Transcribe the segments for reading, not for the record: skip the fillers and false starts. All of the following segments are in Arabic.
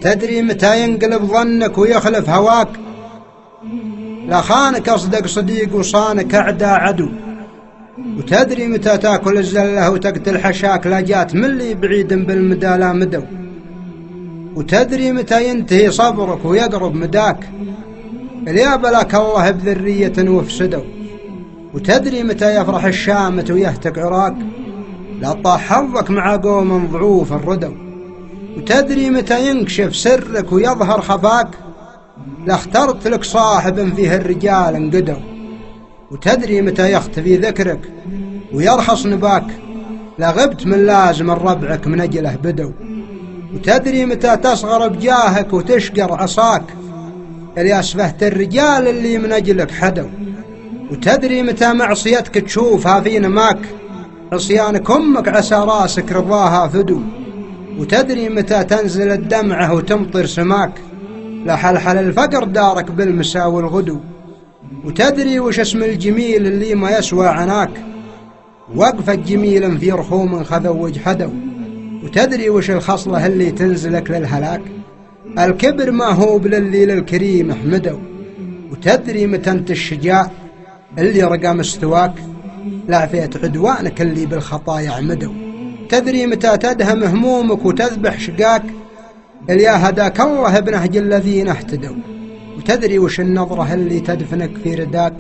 تدري متى ينقلب ظنك ويخلف هواك؟ لا خانك أصدق صديق وصانك أعدى عدو. وتدري متى تاكل الزلة وتقتل حشاك؟ لا جات من اللي بعيد بالمدى لا مدو. وتدري متى ينتهي صبرك ويقرب مداك؟ اليا بلاك الله بذرية وفسدوا. وتدري متى يفرح الشامت ويهتك عراك؟ لا طاح حظك مع قوم ضعوف الردو. وتدري متى ينكشف سرك ويظهر خفاك؟ لا اخترت لك صاحب فيه الرجال انقدوا. وتدري متى يختفي ذكرك ويرخص نباك؟ لا غبت من لازم ربعك من أجله بدو. وتدري متى تصغر بجاهك وتشقر عصاك؟ اللي أسفهت الرجال اللي من أجلك حدوا. وتدري متى معصيتك تشوفها في نماك؟ عصيانك أمك عسى راسك رضاها فدو. وتدري متى تنزل الدمعة وتمطر سماك؟ لا حلحل الفقر دارك بالمساء والغدو. وتدري وش اسم الجميل اللي ما يسوى عناك؟ وقفة جميل في رخوم خذوا وجحدوا. وتدري وش الخصلة اللي تنزلك للهلاك؟ الكبر ما هو بللي للكريم احمدوا. وتدري متى انت الشجاع اللي رقى مستواك؟ لا فيت عدوانك اللي بالخطايا عمدوا. تدري متى تدهم همومك وتذبح شقاك؟ اليا هداك الله بنهج الذين اهتدوا. وتدري وش النظرة اللي تدفنك في رداك؟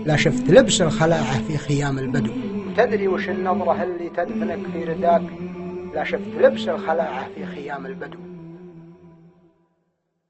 لا شفت لبس الخلاعة في خيام البدو. تدري وش النظرة اللي تدفنك في رداك؟ لا شفت لبس الخلاعة في خيام البدو.